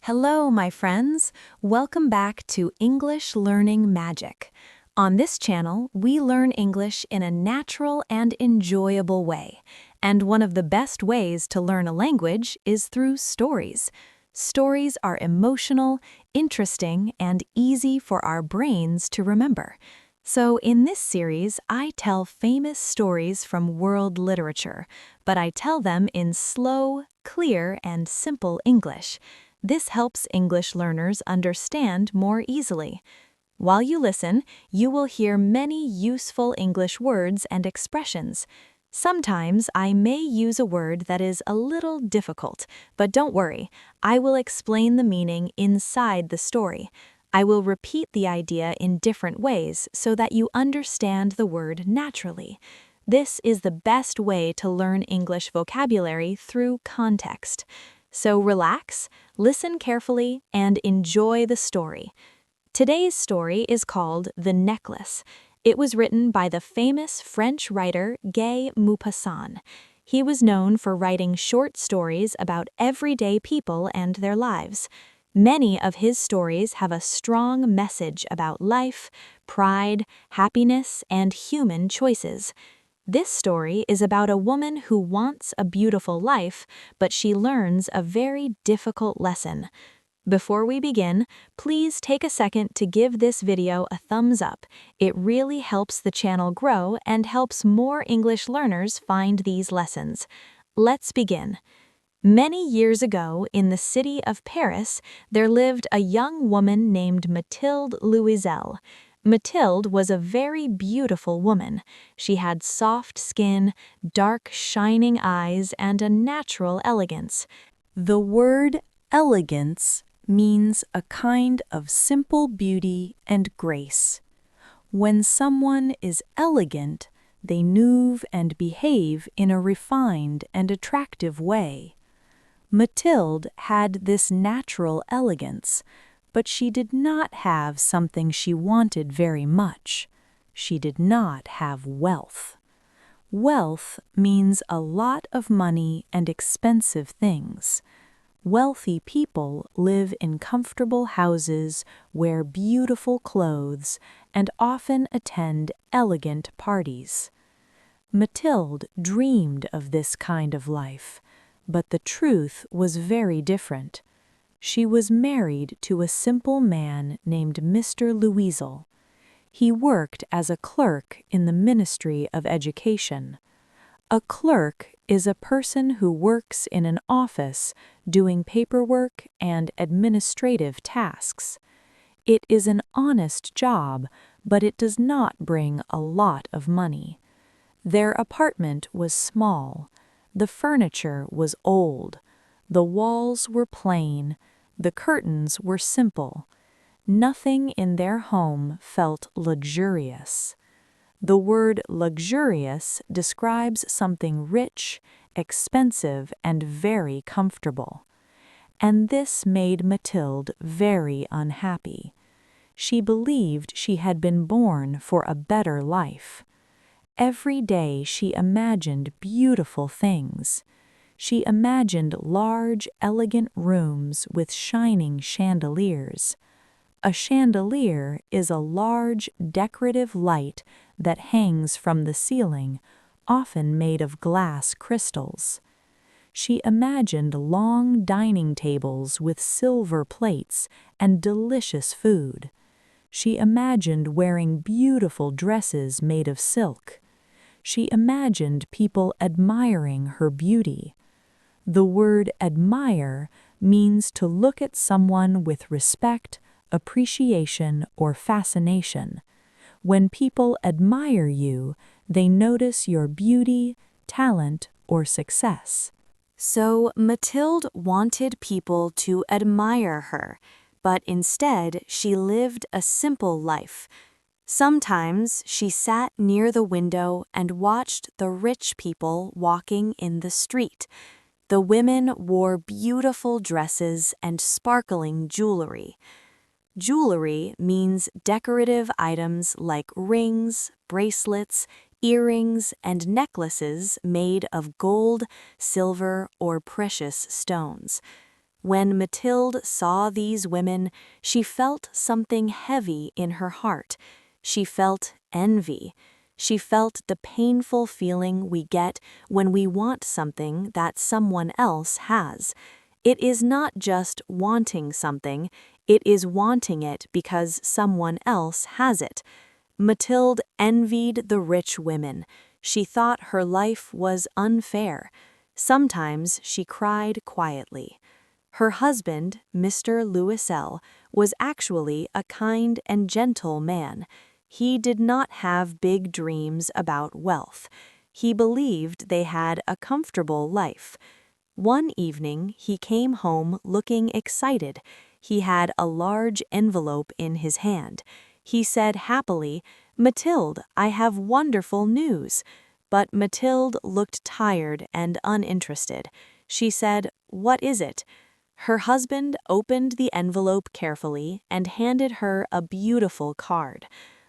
Hello, my friends. Welcome back to English Learning Magic. On this channel, we learn English in a natural and enjoyable way. And one of the best ways to learn a language is through stories. Stories are emotional, interesting, and easy for our brains to remember. So in this series, I tell famous stories from world literature, but I tell them in slow, clear, and simple English. This helps English learners understand more easily. While you listen, you will hear many useful English words and expressions. Sometimes I may use a word that is a little difficult, but don't worry, I will explain the meaning inside the story. I will repeat the idea in different ways so that you understand the word naturally. This is the best way to learn English vocabulary through context. So relax, listen carefully, and enjoy the story. Today's story is called The Necklace. It was written by the famous French writer Guy Maupassant. He was known for writing short stories about everyday people and their lives. Many of his stories have a strong message about life, pride, happiness, and human choices. This story is about a woman who wants a beautiful life, but she learns a very difficult lesson. Before we begin, please take a second to give this video a thumbs up. It really helps the channel grow and helps more English learners find these lessons. Let's begin. Many years ago, in the city of Paris, there lived a young woman named Mathilde Loisel. Mathilde was a very beautiful woman. She had soft skin, dark, shining eyes, and a natural elegance. The word elegance means a kind of simple beauty and grace. When someone is elegant, they move and behave in a refined and attractive way. Mathilde had this natural elegance, but she did not have something she wanted very much. She did not have wealth. Wealth means a lot of money and expensive things. Wealthy people live in comfortable houses, wear beautiful clothes, and often attend elegant parties. Mathilde dreamed of this kind of life, but the truth was very different. She was married to a simple man named Mr. Loisel. He worked as a clerk in the Ministry of Education. A clerk is a person who works in an office doing paperwork and administrative tasks. It is an honest job, but it does not bring a lot of money. Their apartment was small. The furniture was old. The walls were plain. The curtains were simple. Nothing in their home felt luxurious. The word luxurious describes something rich, expensive, and very comfortable. And this made Mathilde very unhappy. She believed she had been born for a better life. Every day she imagined beautiful things. She imagined large, elegant rooms with shining chandeliers. A chandelier is a large, decorative light that hangs from the ceiling, often made of glass crystals. She imagined long dining tables with silver plates and delicious food. She imagined wearing beautiful dresses made of silk. She imagined people admiring her beauty. The word admire means to look at someone with respect, appreciation, or fascination. When people admire you, they notice your beauty, talent, or success. So Mathilde wanted people to admire her, but instead she lived a simple life. Sometimes she sat near the window and watched the rich people walking in the street. The women wore beautiful dresses and sparkling jewelry. Jewelry means decorative items like rings, bracelets, earrings, and necklaces made of gold, silver, or precious stones. When Mathilde saw these women, she felt something heavy in her heart. She felt envy. She felt the painful feeling we get when we want something that someone else has. It is not just wanting something, it is wanting it because someone else has it. Mathilde envied the rich women. She thought her life was unfair. Sometimes she cried quietly. Her husband, Mr. Louisel, was actually a kind and gentle man. He did not have big dreams about wealth. He believed they had a comfortable life. One evening, he came home looking excited. He had a large envelope in his hand. He said happily, "Mathilde, I have wonderful news." But Mathilde looked tired and uninterested. She said, "What is it?" Her husband opened the envelope carefully and handed her a beautiful card.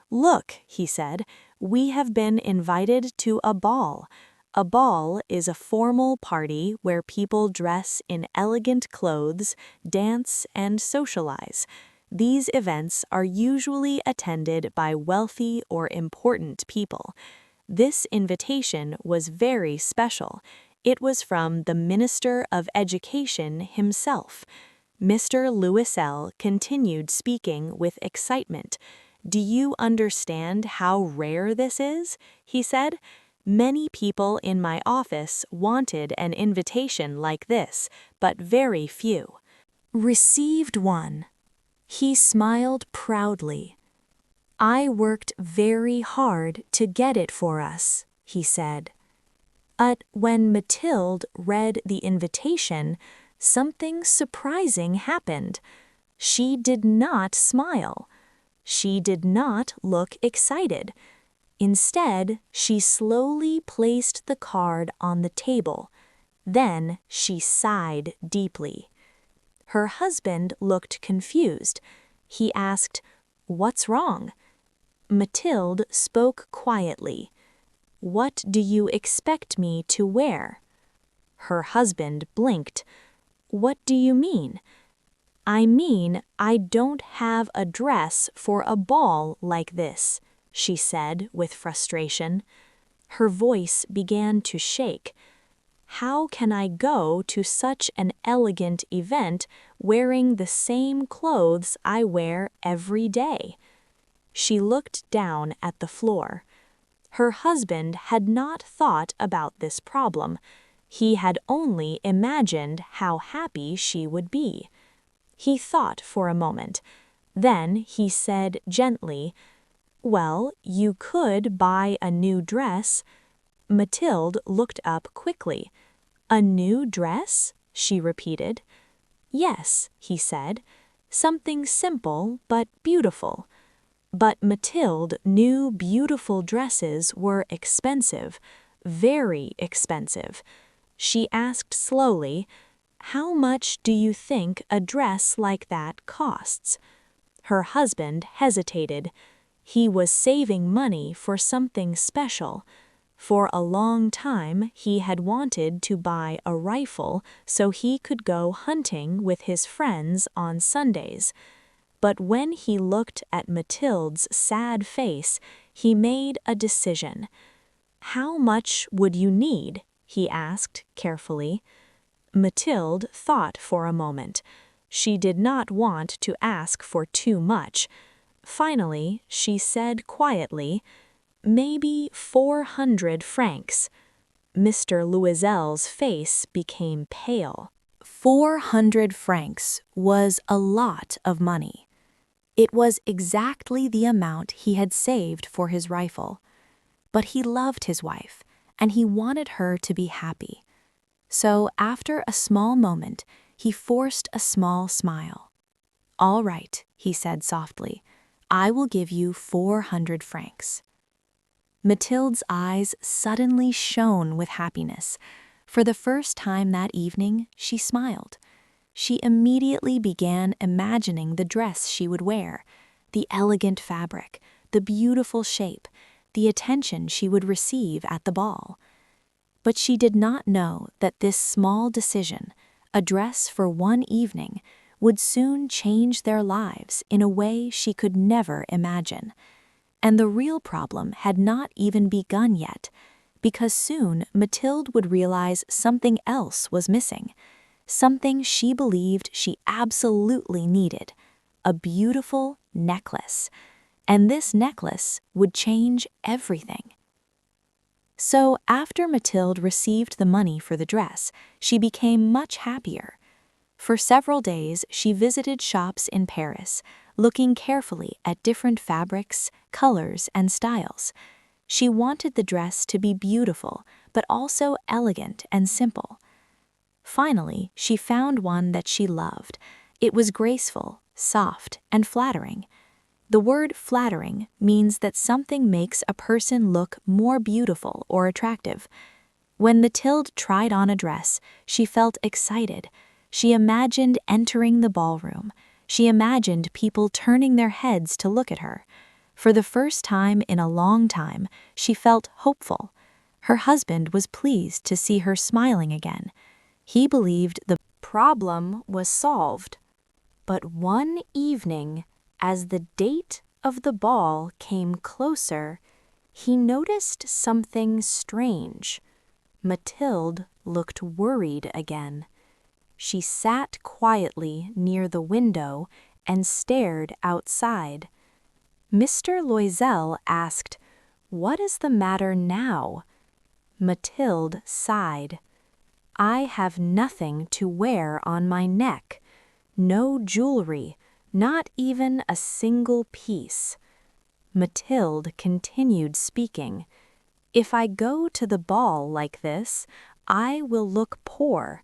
"Look," he said, "we have been invited to a ball." A ball is a formal party where people dress in elegant clothes, dance, and socialize. These events are usually attended by wealthy or important people. This invitation was very special. It was from the Minister of Education himself. Mr. Louisel continued speaking with excitement. "Do you understand how rare this is?" he said. "Many people in my office wanted an invitation like this, but very few received one." He smiled proudly. "I worked very hard to get it for us," he said. But when Mathilde read the invitation, something surprising happened. She did not smile. She did not look excited. Instead, she slowly placed the card on the table. Then she sighed deeply. Her husband looked confused. He asked, "What's wrong?" Mathilde spoke quietly. "What do you expect me to wear?" Her husband blinked. "What do you mean?" "I mean, I don't have a dress for a ball like this," she said with frustration. Her voice began to shake. "How can I go to such an elegant event wearing the same clothes I wear every day?" She looked down at the floor. Her husband had not thought about this problem. He had only imagined how happy she would be. He thought for a moment. Then he said gently, "Well, you could buy a new dress." Mathilde looked up quickly. "A new dress?" she repeated. "Yes," he said, "something simple but beautiful." But Mathilde knew beautiful dresses were expensive, very expensive. She asked slowly, "How much do you think a dress like that costs?" Her husband hesitated. He was saving money for something special. For a long time, he had wanted to buy a rifle so he could go hunting with his friends on Sundays. But when he looked at Mathilde's sad face, he made a decision. "How much would you need?" he asked carefully. Mathilde thought for a moment. She did not want to ask for too much. Finally, she said quietly, "Maybe 400 francs." Mr. Louisel's face became pale. 400 francs was a lot of money. It was exactly the amount he had saved for his rifle. But he loved his wife, and he wanted her to be happy. So after a small moment, he forced a small smile. "All right," he said softly, "I will give you 400 francs." Mathilde's eyes suddenly shone with happiness. For the first time that evening, she smiled. She immediately began imagining the dress she would wear, the elegant fabric, the beautiful shape, the attention she would receive at the ball. But she did not know that this small decision, A dress for one evening would soon change their lives in a way she could never imagine. And the real problem had not even begun yet, because soon Mathilde would realize something else was missing, something she believed she absolutely needed, a beautiful necklace. And this necklace would change everything. So after Mathilde received the money for the dress, she became much happier. For several days, she visited shops in Paris, looking carefully at different fabrics, colors, and styles. She wanted the dress to be beautiful, but also elegant and simple. Finally, she found one that she loved. It was graceful, soft, and flattering. The word flattering means that something makes a person look more beautiful or attractive. When Mathilde tried on a dress, she felt excited. She imagined entering the ballroom. She imagined people turning their heads to look at her. For the first time in a long time, she felt hopeful. Her husband was pleased to see her smiling again. He believed the problem was solved. But one evening, as the date of the ball came closer, he noticed something strange. Mathilde looked worried again. She sat quietly near the window and stared outside. Mr. Loisel asked, "What is the matter now?" Mathilde sighed. "I have nothing to wear on my neck. No jewelry, not even a single piece." Mathilde continued speaking. "If I go to the ball like this, I will look poor.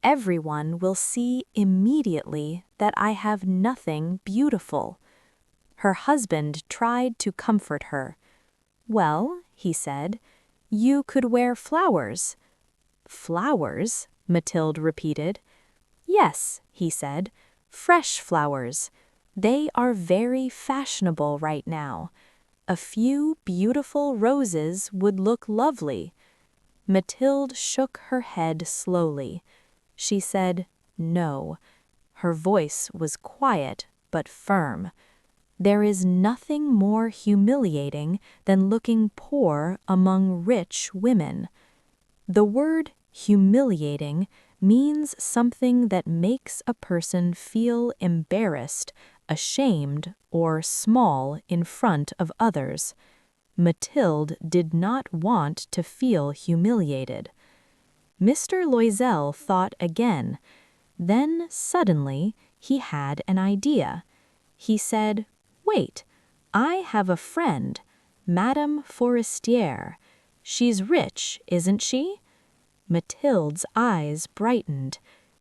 Everyone will see immediately that I have nothing beautiful." Her husband tried to comfort her. "Well," he said, "you could wear flowers." "Flowers?" Mathilde repeated. "Yes," he said, "fresh flowers. They are very fashionable right now. A few beautiful roses would look lovely." Mathilde shook her head slowly. She said no. Her voice was quiet but firm. "There is nothing more humiliating than looking poor among rich women." The word humiliating means something that makes a person feel embarrassed, ashamed, or small in front of others. Mathilde did not want to feel humiliated. Mr. Loisel thought again. Then suddenly he had an idea. He said, "Wait, I have a friend, Madame Forestier. She's rich, isn't she?" Mathilde's eyes brightened.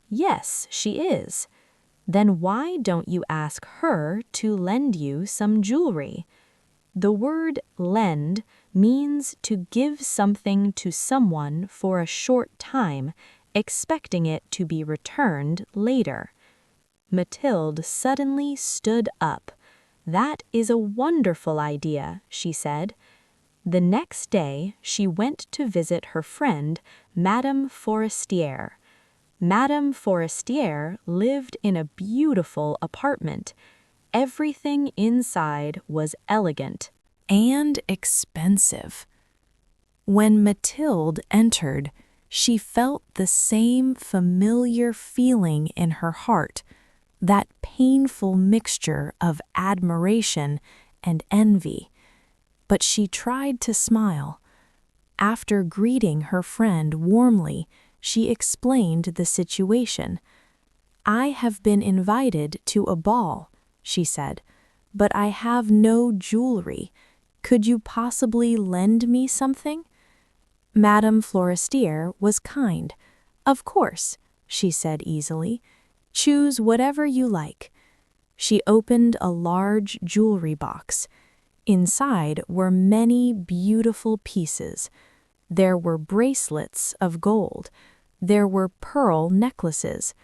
"Yes, she is." "Then why don't you ask her to lend you some jewelry?" The word lend means to give something to someone for a short time, expecting it to be returned later. Mathilde suddenly stood up. "That is a wonderful idea," she said. The next day, she went to visit her friend, Madame Forestier. Madame Forestier lived in a beautiful apartment. Everything inside was elegant and expensive. When Mathilde entered, she felt the same familiar feeling in her heart, that painful mixture of admiration and envy. But she tried to smile. After greeting her friend warmly, she explained the situation. "I have been invited to a ball," she said, "but I have no jewelry. Could you possibly lend me something?" Madame Forestier was kind. "Of course," she said easily. "Choose whatever you like." She opened a large jewelry box. Inside were many beautiful pieces. There were bracelets of gold. There were pearl necklaces.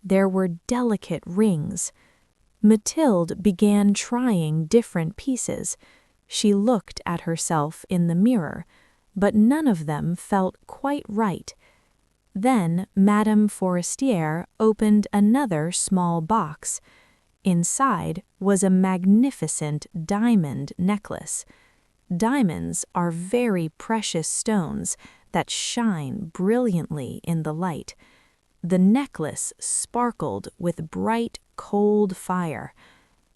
There were delicate rings. Mathilde began trying different pieces. She looked at herself in the mirror, but none of them felt quite right. Then Madame Forestier opened another small box. Inside was a magnificent diamond necklace. Diamonds are very precious stones that shine brilliantly in the light. The necklace sparkled with bright, cold fire.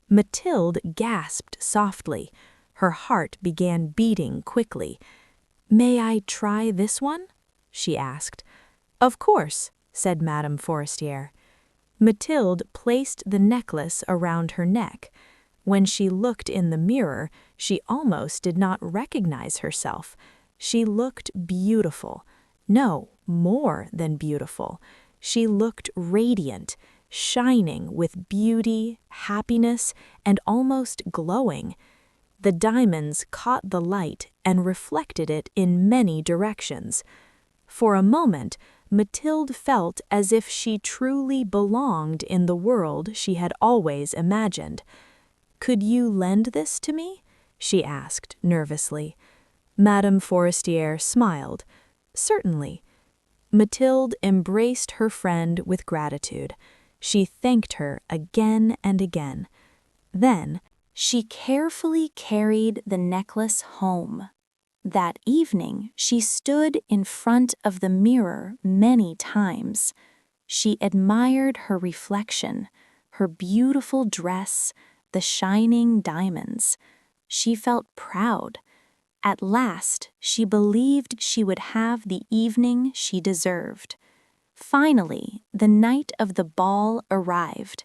Mathilde gasped softly. Her heart began beating quickly. "May I try this one?" she asked. "Of course," said Madame Forestier. Mathilde placed the necklace around her neck. When she looked in the mirror, she almost did not recognize herself. She looked beautiful. No, more than beautiful. She looked radiant, shining with beauty, happiness, and almost glowing. The diamonds caught the light and reflected it in many directions. For a moment, Mathilde felt as if she truly belonged in the world she had always imagined. "Could you lend this to me?" she asked nervously. Madame Forestier smiled. "Certainly." Mathilde embraced her friend with gratitude. She thanked her again and again. Then she carefully carried the necklace home. That evening, she stood in front of the mirror many times. She admired her reflection, her beautiful dress, the shining diamonds. She felt proud. At last, she believed she would have the evening she deserved. Finally, the night of the ball arrived.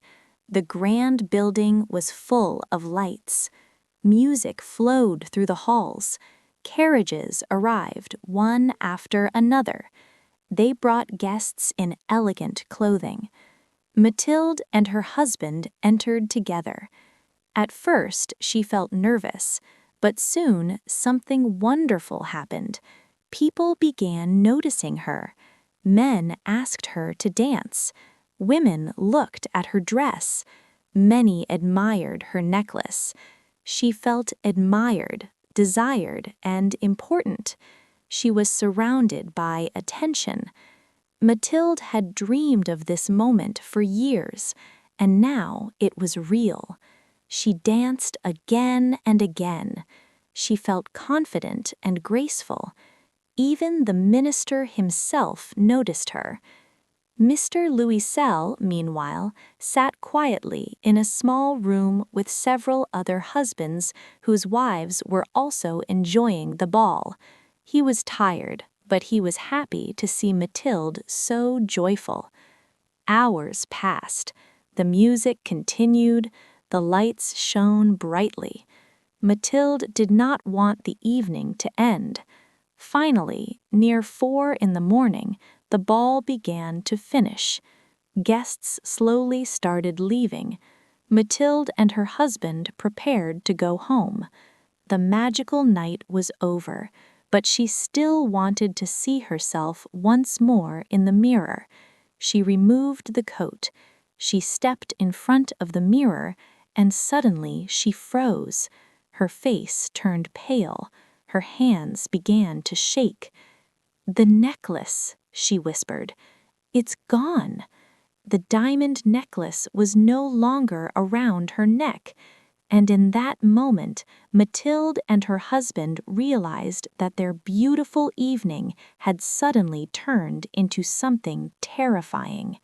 The grand building was full of lights. Music flowed through the halls. Carriages arrived one after another. They brought guests in elegant clothing. Mathilde and her husband entered together. At first, she felt nervous, but soon something wonderful happened. People began noticing her. Men asked her to dance. Women looked at her dress. Many admired her necklace. She felt admired, desired, and important. She was surrounded by attention. Mathilde had dreamed of this moment for years, and now it was real. She danced again and again. She felt confident and graceful. Even the minister himself noticed her. Mr. Louisel, meanwhile, sat quietly in a small room with several other husbands whose wives were also enjoying the ball. He was tired, but he was happy to see Mathilde so joyful. Hours passed. The music continued. The lights shone brightly. Mathilde did not want the evening to end. Finally, near 4 in the morning, the ball began to finish. Guests slowly started leaving. Mathilde and her husband prepared to go home. The magical night was over, but she still wanted to see herself once more in the mirror. She removed the coat. She stepped in front of the mirror, and suddenly she froze. Her face turned pale. Her hands began to shake. "The necklace," she whispered. "It's gone." The diamond necklace was no longer around her neck. And in that moment, Mathilde and her husband realized that their beautiful evening had suddenly turned into something terrifying.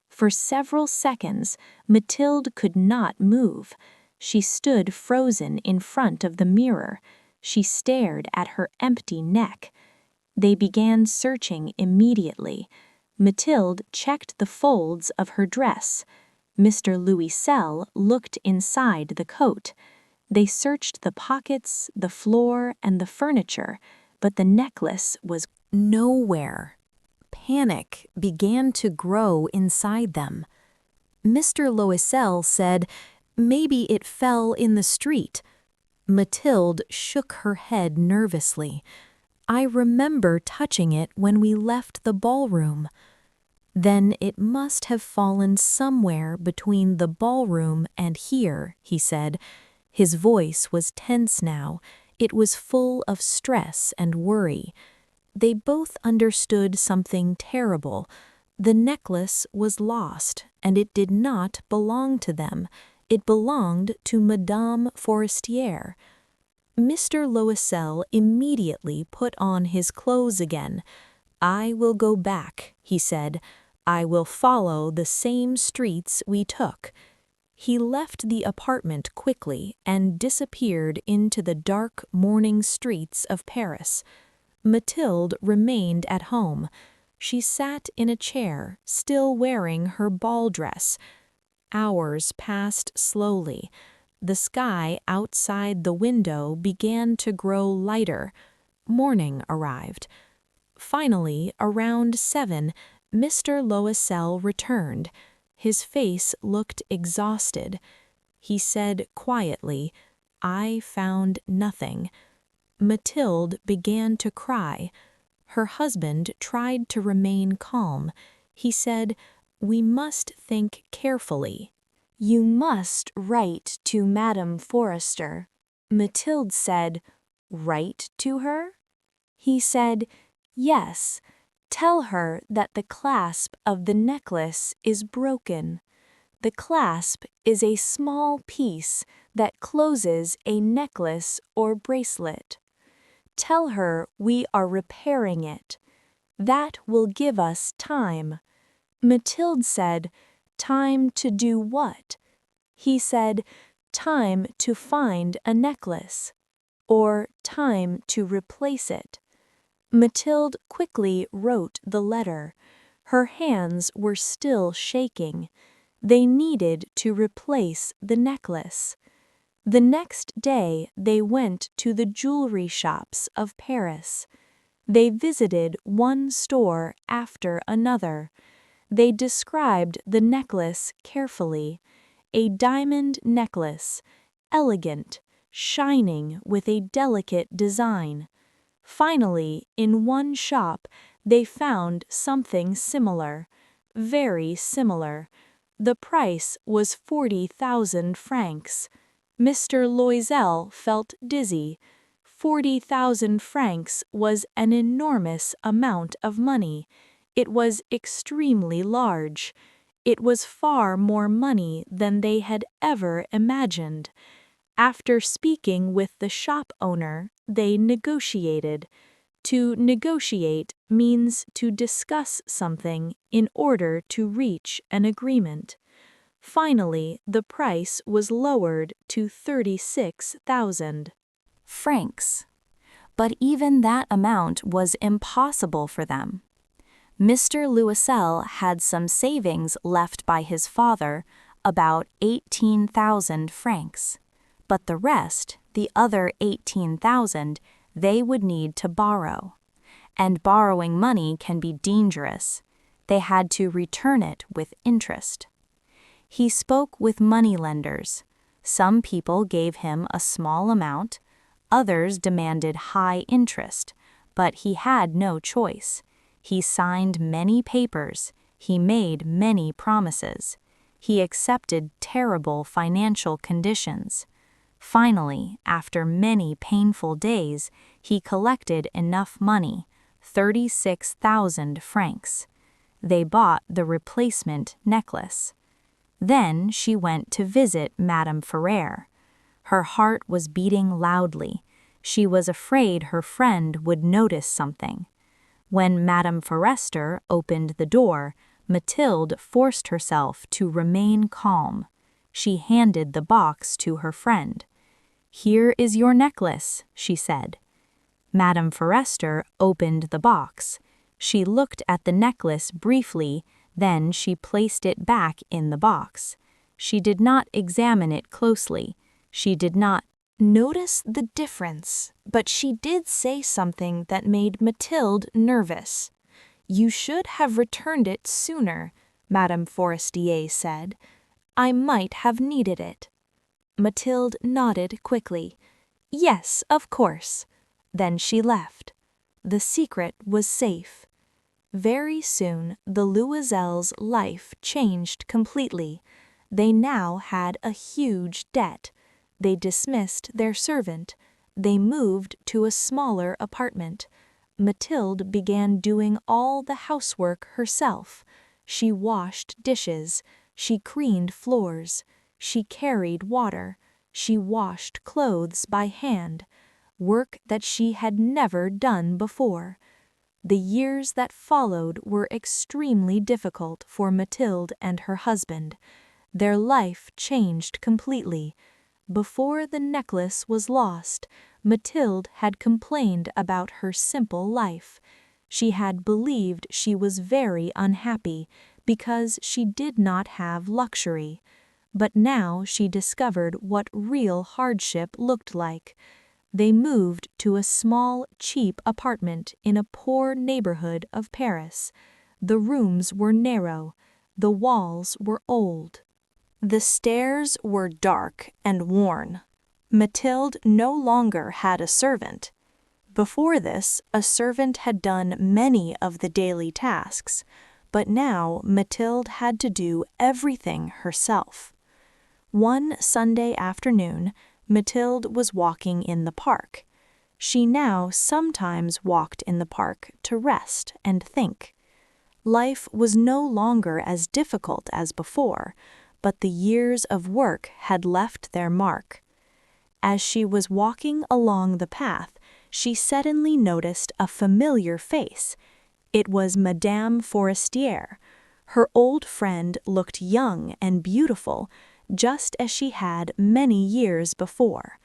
For several seconds, Mathilde could not move. She stood frozen in front of the mirror. She stared at her empty neck. They began searching immediately. Mathilde checked the folds of her dress. Mr. Louisel looked inside the coat. They searched the pockets, the floor, and the furniture, but the necklace was nowhere. Panic began to grow inside them. Mr. Louisel said, "Maybe it fell in the street." Mathilde shook her head nervously. "I remember touching it when we left the ballroom." "Then it must have fallen somewhere between the ballroom and here," he said. His voice was tense now. It was full of stress and worry. They both understood something terrible. The necklace was lost, and it did not belong to them. It belonged to Madame Forestier. Mr. Loisel immediately put on his clothes again. "I will go back," he said. "I will follow the same streets we took." He left the apartment quickly and disappeared into the dark morning streets of Paris. Mathilde remained at home. She sat in a chair, still wearing her ball dress. Hours passed slowly. The sky outside the window began to grow lighter. Morning arrived. Finally, around 7, Mr. Loisel returned. His face looked exhausted. He said quietly, "I found nothing." Mathilde began to cry. Her husband tried to remain calm. He said, "We must think carefully." "You must write to Madame Forester." Mathilde said, "Write to her?" He said, "Yes. Tell her that the clasp of the necklace is broken. The clasp is a small piece that closes a necklace or bracelet. Tell her we are repairing it. That will give us time." Mathilde said, "Time to do what?" He said, "Time to find a necklace, or time to replace it." Mathilde quickly wrote the letter. Her hands were still shaking. They needed to replace the necklace. The next day they went to the jewelry shops of Paris. They visited one store after another. They described the necklace carefully. A diamond necklace, elegant, shining with a delicate design. Finally, in one shop, they found something similar, very similar. The price was 40,000 francs. Mr. Loisel felt dizzy. 40,000 francs was an enormous amount of money. It was extremely large. It was far more money than they had ever imagined. After speaking with the shop owner, they negotiated. To negotiate means to discuss something in order to reach an agreement. Finally, the price was lowered to 36,000 francs. But even that amount was impossible for them. Mr. Loisel had some savings left by his father, about 18,000 francs. But the rest, the other 18,000, they would need to borrow. And borrowing money can be dangerous. They had to return it with interest. He spoke with moneylenders. Some people gave him a small amount, others demanded high interest, but he had no choice. He signed many papers, he made many promises. He accepted terrible financial conditions. Finally, after many painful days, he collected enough money, 36,000 francs. They bought the replacement necklace. Then she went to visit Madame Ferrer. Her heart was beating loudly. She was afraid her friend would notice something. When Madame Forester opened the door, Mathilde forced herself to remain calm. She handed the box to her friend. "Here is your necklace," she said. Madame Forester opened the box. She looked at the necklace briefly, then she placed it back in the box. She did not examine it closely. She did not notice the difference, but she did say something that made Mathilde nervous. "You should have returned it sooner," Madame Forestier said. "I might have needed it." Mathilde nodded quickly. "Yes, of course." Then she left. The secret was safe. Very soon the Loisels' life changed completely. They now had a huge debt. They dismissed their servant. They moved to a smaller apartment. Mathilde began doing all the housework herself. She washed dishes, she cleaned floors, she carried water, she washed clothes by hand, work that she had never done before. The years that followed were extremely difficult for Mathilde and her husband. Their life changed completely. Before the necklace was lost, Mathilde had complained about her simple life. She had believed she was very unhappy because she did not have luxury. But now she discovered what real hardship looked like. They moved to a small, cheap apartment in a poor neighborhood of Paris. The rooms were narrow. The walls were old. The stairs were dark and worn. Mathilde no longer had a servant. Before this, a servant had done many of the daily tasks, but now Mathilde had to do everything herself. One Sunday afternoon, Mathilde was walking in the park. She now sometimes walked in the park to rest and think. Life was no longer as difficult as before, but the years of work had left their mark. As she was walking along the path, she suddenly noticed a familiar face. It was Madame Forestier. Her old friend looked young and beautiful, just as she had many years before.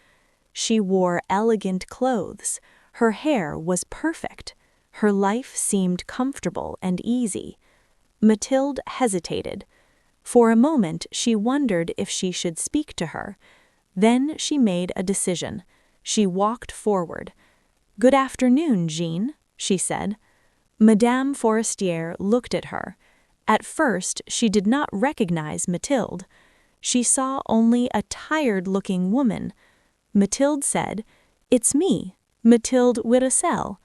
She wore elegant clothes. Her hair was perfect. Her life seemed comfortable and easy. Mathilde hesitated. For a moment she wondered if she should speak to her. Then she made a decision. She walked forward. "Good afternoon, Jean," she said. Madame Forestier looked at her. At first she did not recognize Mathilde. She saw only a tired-looking woman. Mathilde said, "It's me, Mathilde Whitesell."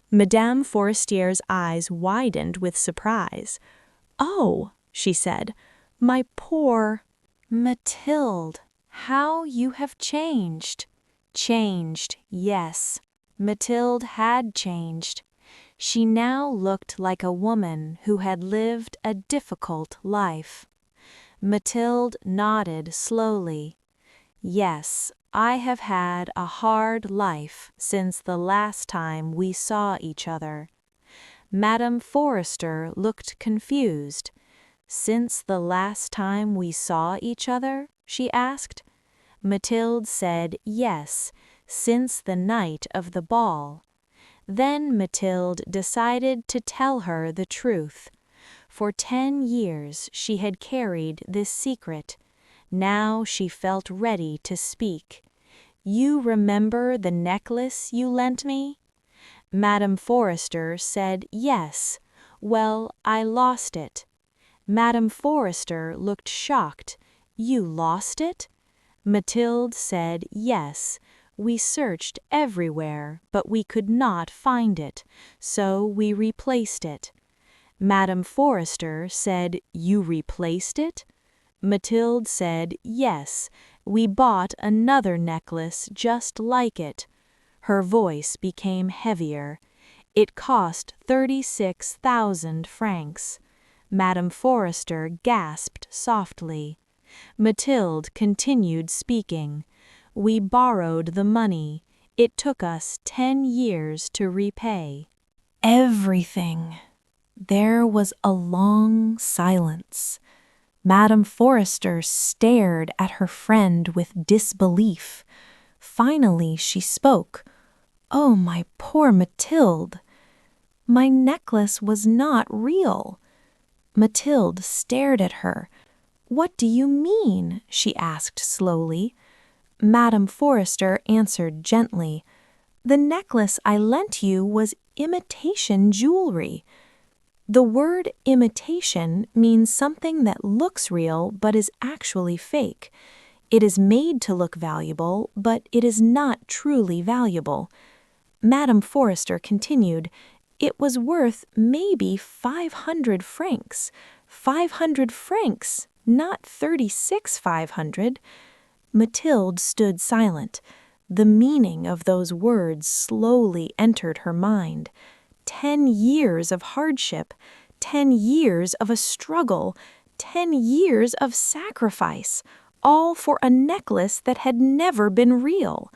Madame Forestier's eyes widened with surprise. "Oh," she said, "my poor Mathilde, how you have changed." Changed, yes. Mathilde had changed. She now looked like a woman who had lived a difficult life. Mathilde nodded slowly. "Yes, I have had a hard life since the last time we saw each other." Madame Forrester looked confused. "Since the last time we saw each other?" she asked. Mathilde said yes, since the night of the ball. Then Mathilde decided to tell her the truth. For 10 years she had carried this secret. Now she felt ready to speak. "You remember the necklace you lent me?" Madame Forrester said yes. "Well, I lost it." Madame Forrester looked shocked. "You lost it?" Mathilde said yes. "We searched everywhere, but we could not find it, so we replaced it." Madame Forrester said, "You replaced it?" Mathilde said, "Yes, we bought another necklace just like it." Her voice became heavier. "It cost 36,000 francs." Madame Forrester gasped softly. Mathilde continued speaking. "We borrowed the money. It took us 10 years to repay." Everything. There was a long silence. Madame Forrester stared at her friend with disbelief. Finally she spoke. "Oh, my poor Mathilde. My necklace was not real." Mathilde stared at her. "What do you mean?" she asked slowly. Madame Forrester answered gently. "The necklace I lent you was imitation jewelry." The word imitation means something that looks real but is actually fake. It is made to look valuable, but it is not truly valuable. Madame Forrester continued, "It was worth maybe 500 francs. 500 francs, not 36,500. Mathilde stood silent. The meaning of those words slowly entered her mind. 10 years of hardship, 10 years of a struggle, 10 years of sacrifice, all for a necklace that had never been real.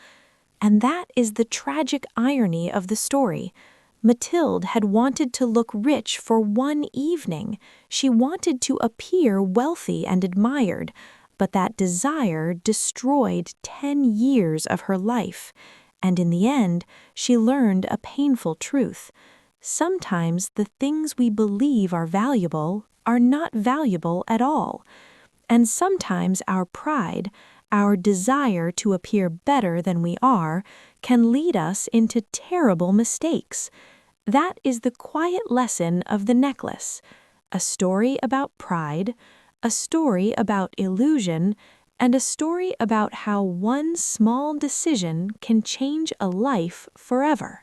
And that is the tragic irony of the story. Mathilde had wanted to look rich for one evening. She wanted to appear wealthy and admired, but that desire destroyed 10 years of her life. And in the end, she learned a painful truth. Sometimes the things we believe are valuable are not valuable at all. And sometimes our pride, our desire to appear better than we are, can lead us into terrible mistakes. That is the quiet lesson of the necklace. A story about pride, a story about illusion, and a story about how one small decision can change a life forever.